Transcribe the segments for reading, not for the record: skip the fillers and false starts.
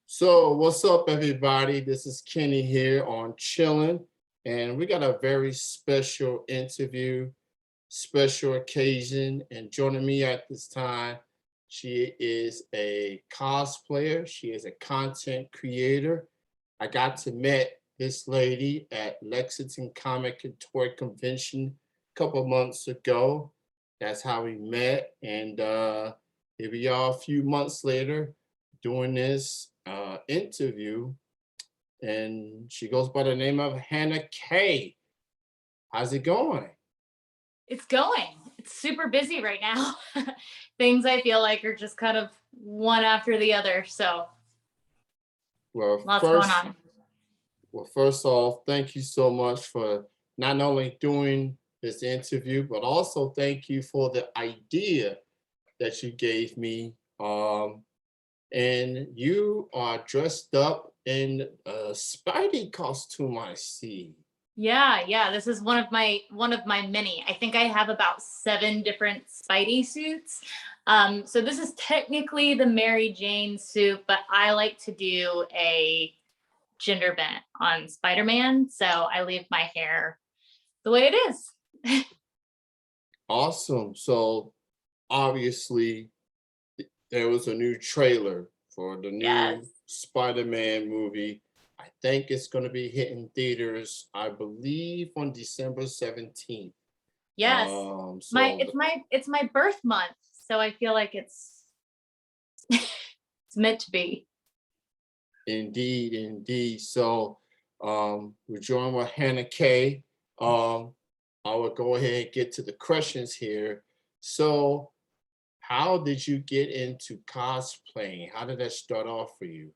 So, what's up, everybody? This is Kenny here on Chillin', and we got a very special interview, special occasion. And joining me at this time, she is a cosplayer, she is a content creator. I got to meet this lady at Lexington Comic and Toy Convention a couple months ago. That's how we met, and here we are a few months later doing this interview, and she goes by the name of Hannah K. How's it going? It's going. It's super busy right now. Things I feel like are just kind of one after the other. So Well, lots going first, on. first off, thank you so much for not only doing this interview, but also thank you for the idea that you gave me. And you are dressed up in a Spidey costume, I see. Yeah. This is one of my many. I think I have about 7 different Spidey suits. So this is technically the Mary Jane suit, but I like to do a gender bent on SpiderMan. So I leave my hair the way it is. Awesome. So obviously there was a new trailer for the Yes. new Spider-Man movie. I think it's going to be hitting theaters, I believe, on December 17th. Yes. My So it's my it's my birth month. So I feel like it's it's meant to be. indeed, indeed. So we're joined with Hannah K. Um, I will go ahead and get to the questions here. So how did you get into cosplaying? How did that start off for you?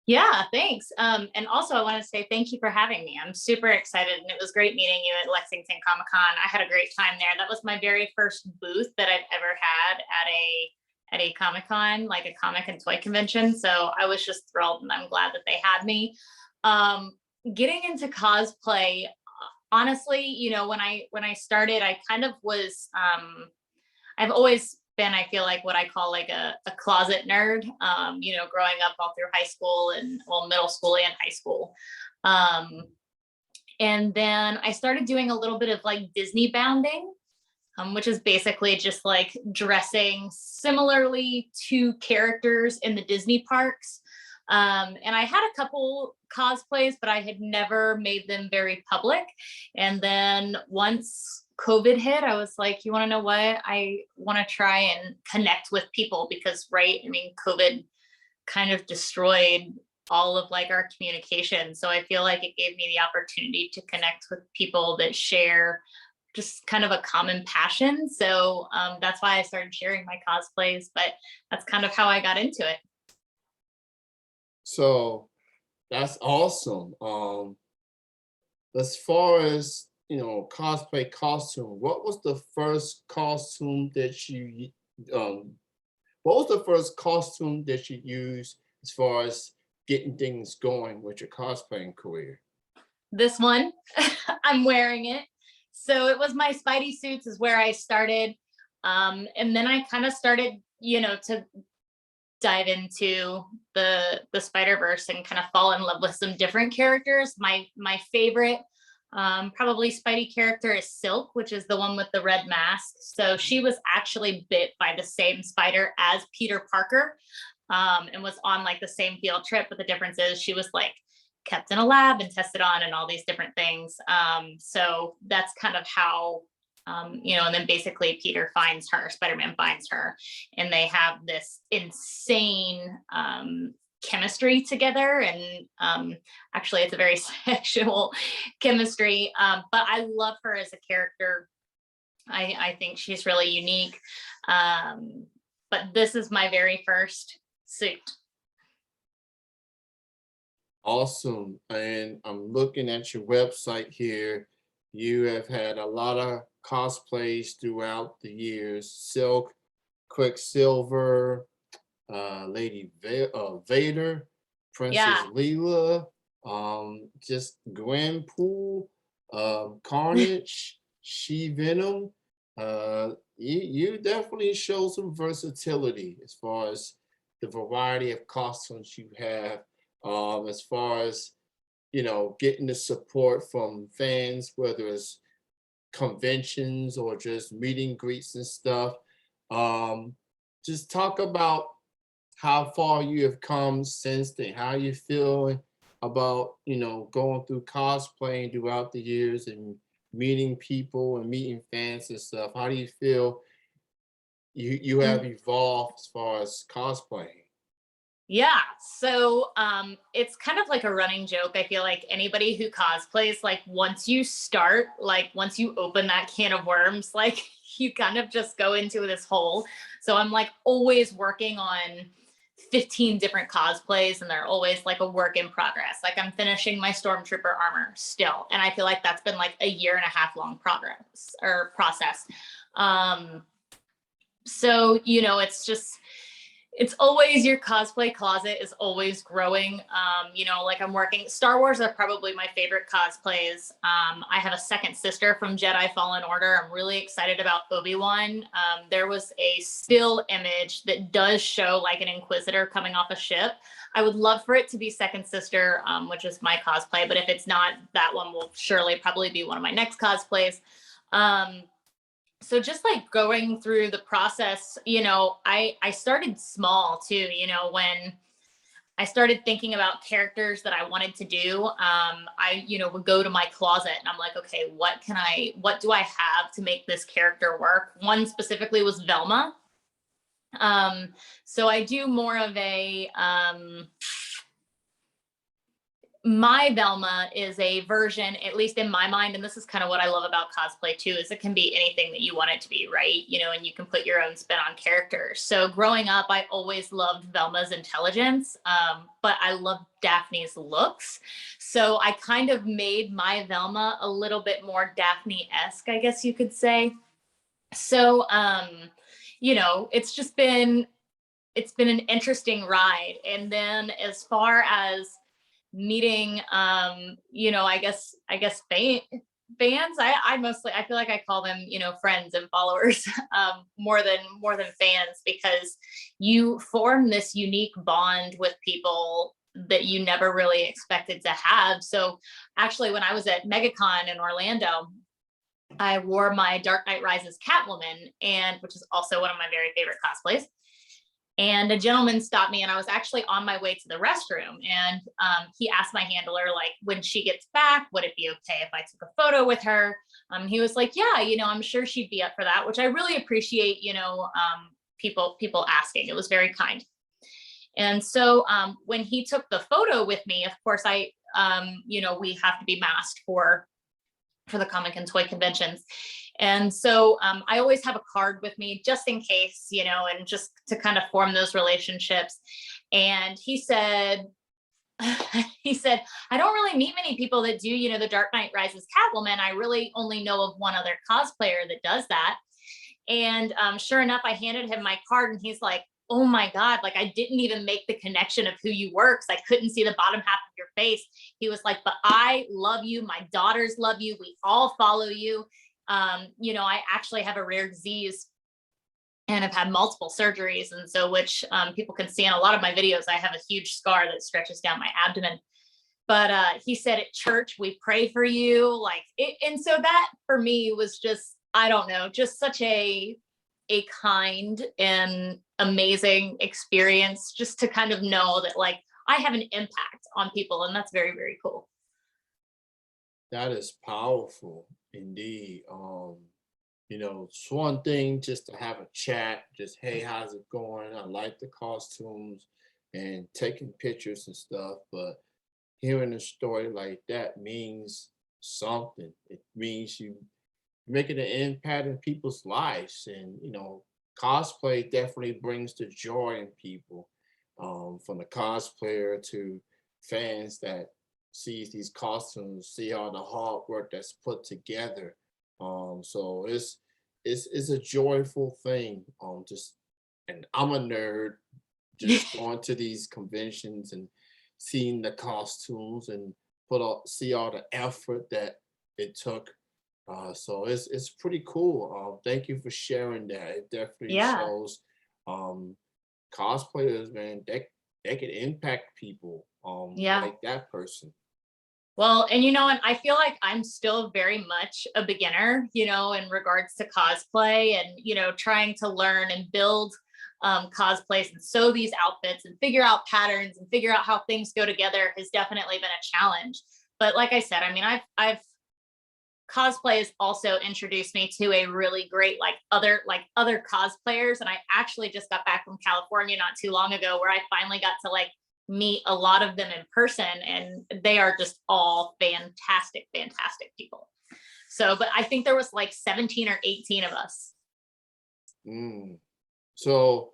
Yeah, thanks. And also I want to say thank you for having me. I'm super excited and it was great meeting you at Lexington Comic Con. I had a great time there. That was my very first booth that I've ever had at a Comic Con, like a comic and toy convention. So I was just thrilled and I'm glad that they had me. Um, Getting into cosplay, honestly, when I started, I kind of was I've always been, I feel like, what I call like a closet nerd, growing up all through high school and well, middle school and high school. Um, and then I started doing a little bit of like Disney bounding, which is basically just like dressing similarly to characters in the Disney parks. And I had a couple cosplays, but I had never made them very public. And then once COVID hit, I was like, you want to know what? I want to try and connect with people because, right? I mean, COVID kind of destroyed all of like our communication. So I feel like it gave me the opportunity to connect with people that share just kind of a common passion. So that's why I started sharing my cosplays, but that's kind of how I got into it. So that's awesome. As far as cosplay costume, what was the first costume that you um what was the first costume that you used as far as getting things going with your cosplaying career? This one, I'm wearing it. So it was my Spidey suits is where I started. And then I kind of started, to dive into the Spider-Verse and kind of fall in love with some different characters. My favorite probably Spidey character is Silk, which is the one with the red mask. So she was actually bit by the same spider as Peter Parker, and was on like the same field trip. But the difference is she was like kept in a lab and tested on and all these different things. So that's kind of how, and then basically Spider-Man finds her, and they have this insane chemistry together. And actually, it's a very sexual chemistry. But I love her as a character. I think she's really unique. But this is my very first suit. Awesome. And I'm looking at your website here. You have had a lot of cosplays throughout the years. Silk, Quicksilver, Vader, Princess Yeah. Leela, just Gwenpool, Carnage, She Venom. You definitely show some versatility as far as the variety of costumes you have, as far as getting the support from fans, whether it's conventions or just meet and greets and stuff. Um, just talk about how far you have come since then, how you feel about, going through cosplaying throughout the years and meeting people and meeting fans and stuff. How do you feel you have evolved as far as cosplaying? Yeah. So it's kind of like a running joke. I feel like anybody who cosplays, like once you start, like once you open that can of worms, like you kind of just go into this hole. So I'm like always working on 15 different cosplays and they're always like a work in progress. Like I'm finishing my stormtrooper armor still. And I feel like that's been like a year and a half long progress or process. Um, so, it's just, it's always your cosplay closet is always growing. Like I'm working Star Wars are probably my favorite cosplays. I have a second sister from Jedi Fallen Order. I'm really excited about Obi-Wan. There was a still image that does show like an Inquisitor coming off a ship. I would love for it to be second sister, which is my cosplay, but if it's not, that one will surely probably be one of my next cosplays. So just like going through the process, I started small too, when I started thinking about characters that I wanted to do, I, would go to my closet and I'm like, okay, what do I have to make this character work? One specifically was Velma. So I do more of my Velma is a version, at least in my mind, and this is kind of what I love about cosplay too, is it can be anything that you want it to be, right? And you can put your own spin on characters. So growing up, I always loved Velma's intelligence, but I loved Daphne's looks. So I kind of made my Velma a little bit more Daphne-esque, I guess you could say. So, it's been an interesting ride. And then as far as meeting fans, I mostly, I feel like I call them friends and followers, more than fans, because you form this unique bond with people that you never really expected to have. So actually when I was at MegaCon in Orlando, I wore my Dark Knight Rises Catwoman, and which is also one of my very favorite cosplays. And a gentleman stopped me, and I was actually on my way to the restroom. And he asked my handler, like, when she gets back, would it be okay if I took a photo with her? He was like, yeah, I'm sure she'd be up for that, which I really appreciate, people asking. It was very kind. And so when he took the photo with me, of course, we have to be masked for the comic and toy conventions. And so I always have a card with me just in case, and just to kind of form those relationships. And he said, I don't really meet many people that do, the Dark Knight Rises Catwoman. I really only know of one other cosplayer that does that. And sure enough, I handed him my card and he's like, oh my God, like I didn't even make the connection of who you were because I couldn't see the bottom half of your face. He was like, but I love you. My daughters love you. We all follow you. I actually have a rare disease and I've had multiple surgeries. And so, which people can see in a lot of my videos, I have a huge scar that stretches down my abdomen. But he said at church, we pray for you. Like it, and so that for me was just, I don't know, just such a kind and amazing experience, just to kind of know that like I have an impact on people. And that's very, very cool. That is powerful indeed. It's one thing just to have a chat, just hey, how's it going? I like the costumes and taking pictures and stuff, but hearing a story like that means something. It means you making an impact in people's lives, and cosplay definitely brings the joy in people. From the cosplayer to fans that sees these costumes, see all the hard work that's put together. So it's a joyful thing. Just and I'm a nerd, just going to these conventions and seeing the costumes and see all the effort that it took. So it's pretty cool. Thank you for sharing that. It definitely Yeah. shows um, cosplayers, man, that can impact people, Yeah. like that person. Well, and I feel like I'm still very much a beginner, in regards to cosplay and, trying to learn and build cosplays and sew these outfits and figure out patterns and figure out how things go together has definitely been a challenge. But like I said, I mean, I've cosplay has also introduced me to a really great other cosplayers, and I actually just got back from California not too long ago where I finally got to meet a lot of them in person, and they are just all fantastic people. So but I think there was 17 or 18 of us. Mm. So,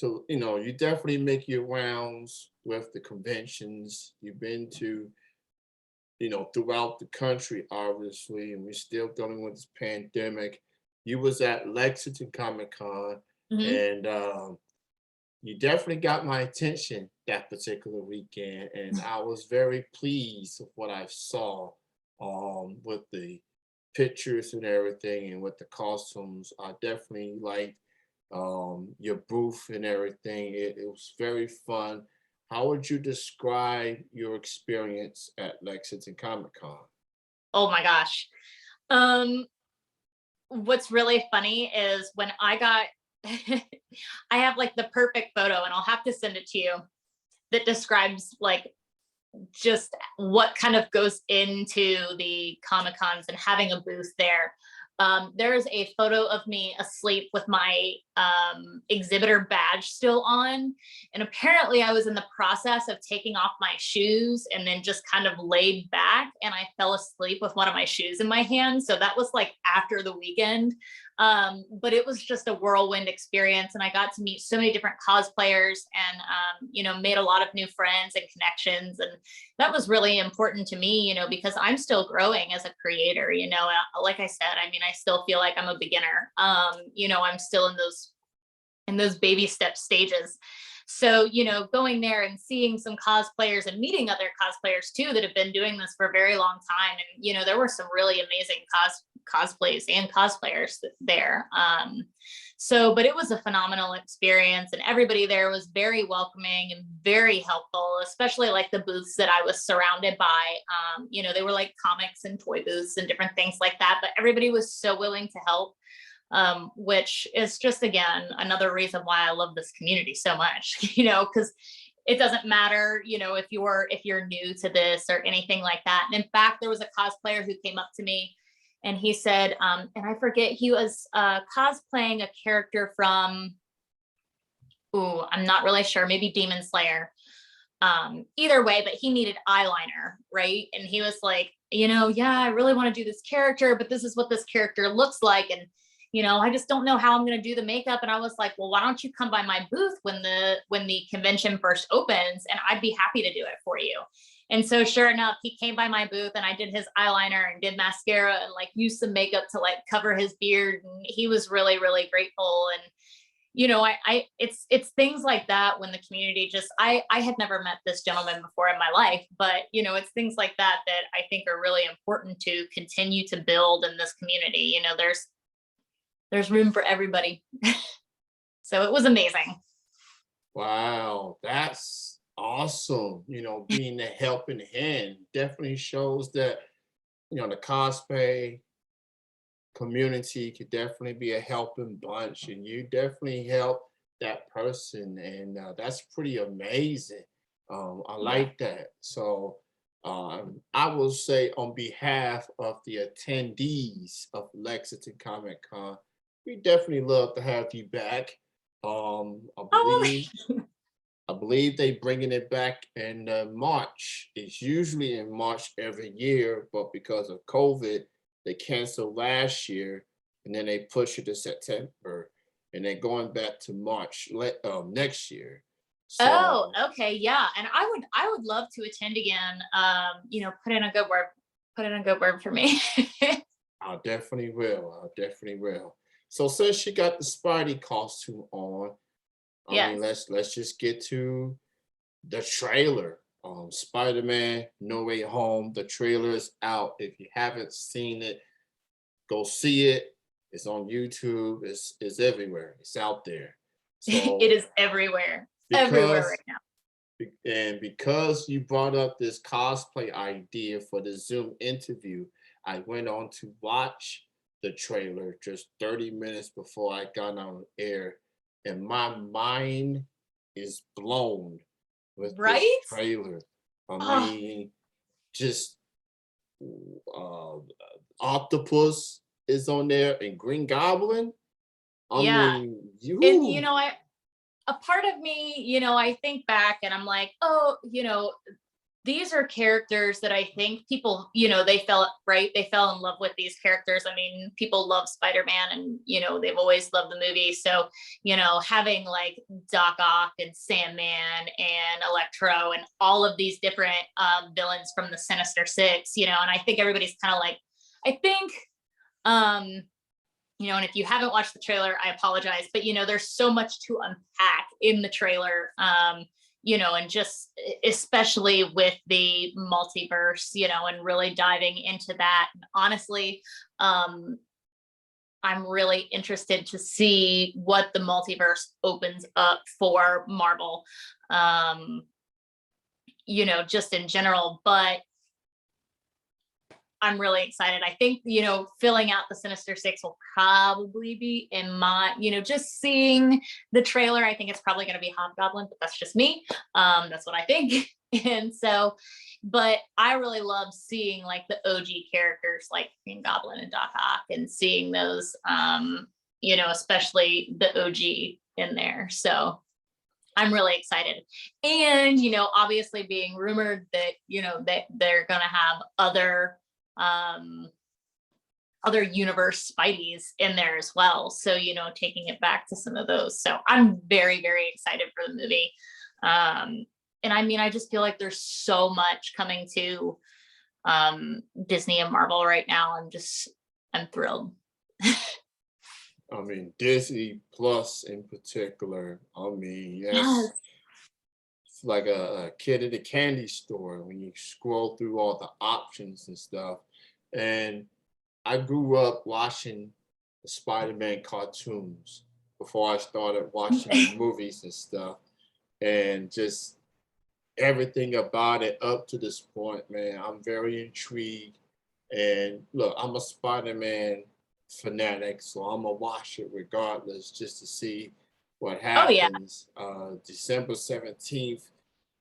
you definitely make your rounds with the conventions. You've been to, throughout the country, obviously, and we're still dealing with this pandemic. You was at Lexington Comic Con, Mhm. and you definitely got my attention that particular weekend, and I was very pleased with what I saw, with the pictures and everything, and with the costumes. I definitely liked your booth and everything. It was very fun. How would you describe your experience at Lexington Comic Con? Oh my gosh. um what's really funny is when I got I have the perfect photo, and I'll have to send it to you, that describes just what kind of goes into the Comic Cons and having a booth there. There is a photo of me asleep with my exhibitor badge still on. And apparently, I was in the process of taking off my shoes and then just kind of laid back, and I fell asleep with one of my shoes in my hand. So that was after the weekend. But it was just a whirlwind experience, and I got to meet so many different cosplayers and, made a lot of new friends and connections. And that was really important to me, because I'm still growing as a creator, like I said, I mean, I still feel like I'm a beginner. I'm still in those baby step stages. So, going there and seeing some cosplayers and meeting other cosplayers too that have been doing this for a very long time. And, there were some really amazing cosplays and cosplayers there. But it was a phenomenal experience, and everybody there was very welcoming and very helpful, especially the booths that I was surrounded by. They were comics and toy booths and different things like that, but everybody was so willing to help, which is just, again, another reason why I love this community so much, because it doesn't matter, if you're new to this or anything like that. And in fact, there was a cosplayer who came up to me and he said, and I forget, he was cosplaying a character from, I'm not really sure, maybe Demon Slayer. Either way, but he needed eyeliner, right? And he was like, yeah, I really want to do this character, but this is what this character looks like. And I just don't know how I'm going to do the makeup. And I was like, well, why don't you come by my booth when the convention first opens, and I'd be happy to do it for you. And so sure enough, he came by my booth, and I did his eyeliner and did mascara and used some makeup to cover his beard. And he was really, really grateful. And it's things like that when the community just, I had never met this gentleman before in my life, but it's things like that that I think are really important to continue to build in this community. There's room for everybody. So it was amazing. Wow, that's awesome. Being a helping hand definitely shows that, the cosplay community could definitely be a helping bunch, and you definitely help that person, and that's pretty amazing. I Yeah. like that. So, I will say on behalf of the attendees of Lexington Comic Con, we definitely love to have you back. Um, I Oh, believe I believe they bringing it back in March. It's usually in March every year, but because of COVID, they canceled last year, and then they push it to September, and they're going back to March next year. oh, So okay, yeah. And I would love to attend again. Put in a good word. Put in a good word for me. I definitely will. I definitely will. So since you got the Spidey costume on, I mean, Yes. let's just get to the trailer. Spider-Man No Way Home. The trailer is out. If you haven't seen it, go see it. It's on YouTube. It's everywhere. It's out there. It So is everywhere, everywhere because right now. and because you brought up this cosplay idea for the Zoom interview, I went on to watch the trailer just 30 minutes before I got on air, and my mind is blown with this Right? trailer. I Oh, mean, just Octopus is on there and Green Goblin. I yeah. mean, And you. a part of me, I think back and I'm like, oh, these are characters that I think people, they felt right. They fell in love with these characters. I mean, people love SpiderMan and, they've always loved the movie. So, having like Doc Ock and Sandman and Electro and all of these different villains from the Sinister Six, and I think everybody's kind of like, I think, um, and if you haven't watched the trailer, I apologize, but there's so much to unpack in the trailer. And just especially with the multiverse, and really diving into that. And honestly, I'm really interested to see what the multiverse opens up for Marvel, just in general. But I'm really excited. I think, filling out the Sinister Six will probably be in my, just seeing the trailer. I think it's probably going to be Hobgoblin, but that's just me. That's what I think. And so, but I really love seeing like the OG characters like Green Goblin and Doc Ock and seeing those, especially the OG in there. So I'm really excited. And, obviously being rumored that, that they're going to have other universe Spideys in there as well. So, taking it back to some of those. So I'm very, very excited for the movie. And I mean, I just feel like there's so much coming to Disney and Marvel right now. I'm thrilled. I mean, Disney Plus in particular. I mean, yes, Yes. it's like a kid at a candy store when you scroll through all the options and stuff. And I grew up watching the Spider-Man cartoons before I started watching the movies and stuff. And just everything about it up to this point, man, I'm very intrigued. And look, I'm a Spider-Man fanatic, so I'm gonna watch it regardless just to see what Oh yeah. happens. December 17th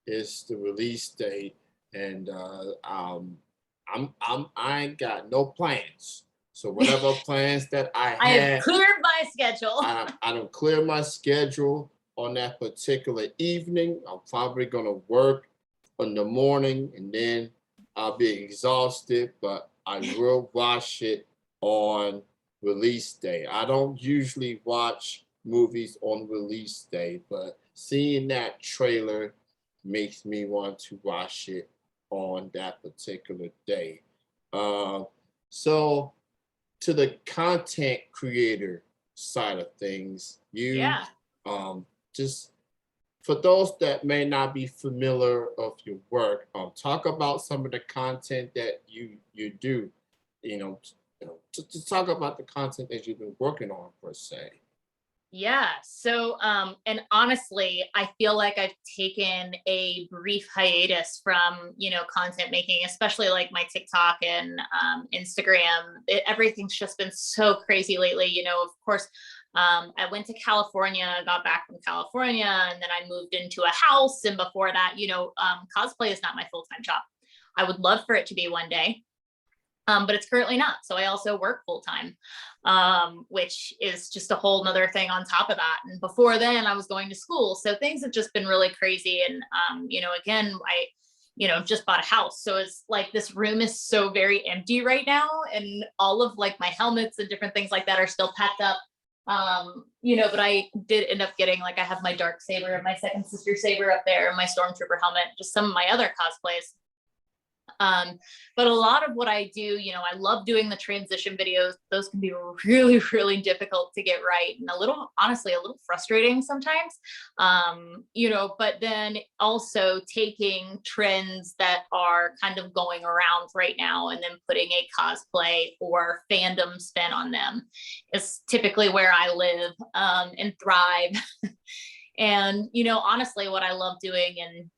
is the release date, and I ain't got no plans. So whatever plans that I I have had, cleared my schedule. I don't clear my schedule on that particular evening. I'm probably gonna work in the morning, and then I'll be exhausted, but I will watch it on release day. I don't usually watch movies on release day, but seeing that trailer makes me want to watch it on that particular day. Uh, so, to the content creator side of things, you Yeah. just for those that may not be familiar of your work, talk about some of the content that you do. You know, to talk about the content that you've been working on per se. Yeah. So, and honestly, I feel like I've taken a brief hiatus from, content making, especially like my TikTok and Instagram. Everything's just been so crazy lately. Of course, I went to California, got back from California, and then I moved into a house. And before that, cosplay is not my full-time job. I would love for it to be one day. But it's currently not. So I also work full time, which is just a whole nother thing on top of that. And before then I was going to school. So things have just been really crazy. And, again, I, just bought a house. So it's like this room is so very empty right now. And all of like my helmets and different things like that are still packed up. But I did end up getting, like, I have my dark saber and my second sister saber up there and my stormtrooper helmet, just some of my other cosplays. But a lot of what I do, I love doing the transition videos. Those can be really, really difficult to get right and honestly, a little frustrating sometimes. But then also taking trends that are kind of going around right now and then putting a cosplay or fandom spin on them is typically where I live and thrive. And, honestly, what I love doing and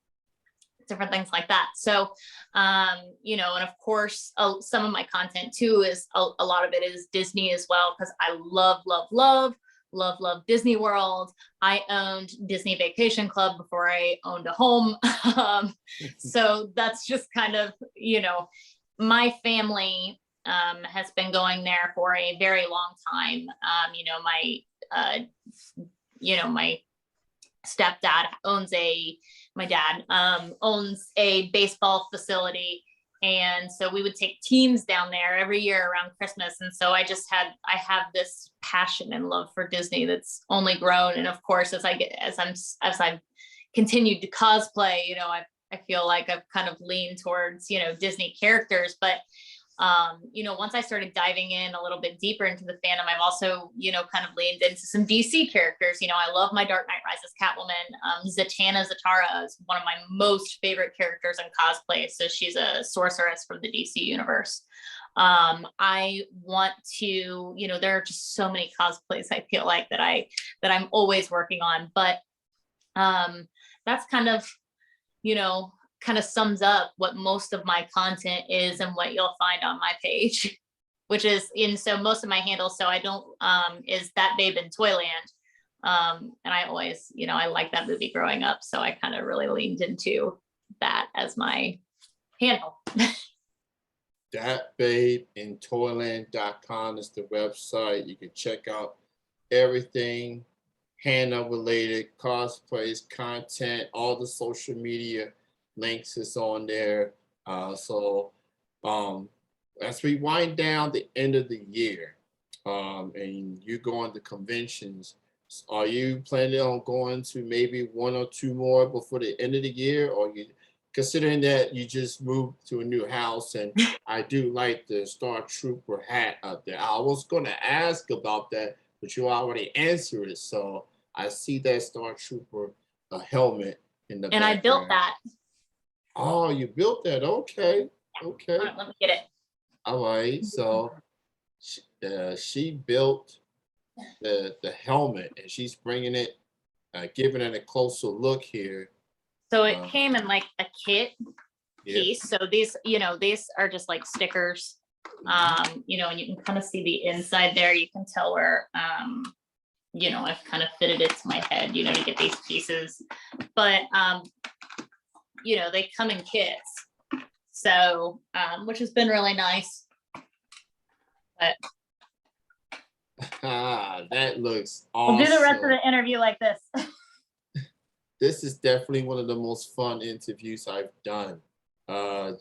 different things like that. So, and of course, some of my content too is a lot of it is Disney as well, because I love, love, love, love, love Disney World. I owned Disney Vacation Club before I owned a home. So that's just kind of, my family has been going there for a very long time. My stepdad my dad owns a baseball facility. And so we would take teams down there every year around Christmas. And so I have this passion and love for Disney that's only grown. And of course, as I've continued to cosplay, I feel like I've kind of leaned towards, Disney characters, but once I started diving in a little bit deeper into the fandom, I've also, kind of leaned into some DC characters. I love my Dark Knight Rises Catwoman. Zatanna Zatara is one of my most favorite characters in cosplay. So she's a sorceress from the DC universe. I want to, there are just so many cosplays I feel like that I'm always working on, but that's kind of sums up what most of my content is and what you'll find on my page, which is so most of my handles. So I don't, is That Babe in Toyland. And I always, I like that movie growing up. So I kind of really leaned into that as my handle. ThatBabeInToyland.com is the website. You can check out everything Hannah related, cosplays, content, all the social media links is on there. So as we wind down the end of the year, and you go on to conventions, are you planning on going to maybe one or two more before the end of the year? Or you, considering that you just moved to a new house, and I do like the Star Trooper hat up there. I was going to ask about that, but you already answered it. So I see that Star Trooper helmet in the background. I built that. Oh, you built that. Okay. Okay. Right, let me get it. All right. So she built the helmet, and she's bringing it, giving it a closer look here. So it came in like a kit piece. So these are just like stickers. And you can kind of see the inside there. You can tell where I've kind of fitted it to my head, to get these pieces. But they come in kits. So which has been really nice. But that looks awesome. We'll do the rest of the interview like this. This is definitely one of the most fun interviews I've done.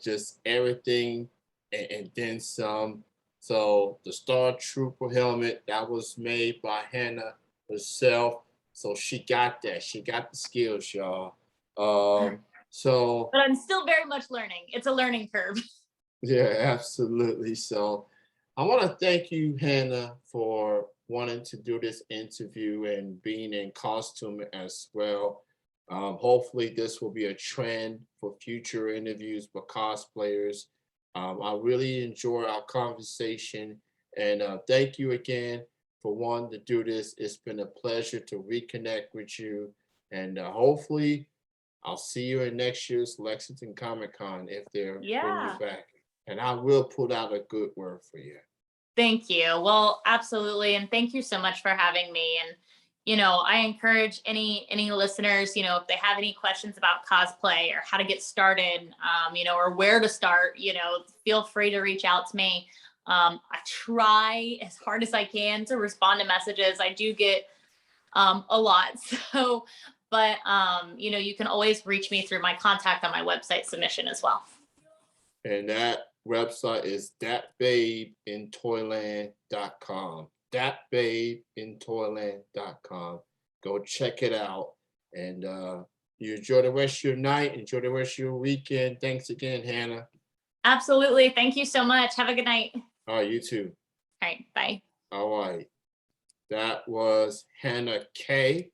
Just everything and then some. So the Star Trooper helmet, that was made by Hannah herself. So she got that. She got the skills, y'all. But I'm still very much learning. It's a learning curve. Yeah, absolutely. So I want to thank you, Hannah, for wanting to do this interview and being in costume as well. Hopefully this will be a trend for future interviews with cosplayers. I really enjoy our conversation, and thank you again for wanting to do this. It's been a pleasure to reconnect with you, and hopefully I'll see you in next year's Lexington Comic Con if they're bringing you back, and I will put out a good word for you. Thank you. Well, absolutely. And thank you so much for having me. And, I encourage any listeners, if they have any questions about cosplay or how to get started, or where to start, feel free to reach out to me. I try as hard as I can to respond to messages. I do get a lot. So, but, you can always reach me through my contact on my website submission as well. And that website is thatbabeintoyland.com. Thatbabeintoyland.com. Go check it out. And you enjoy the rest of your night. Enjoy the rest of your weekend. Thanks again, Hannah. Absolutely. Thank you so much. Have a good night. All right, you too. All right. Bye. All right. That was Hannah K.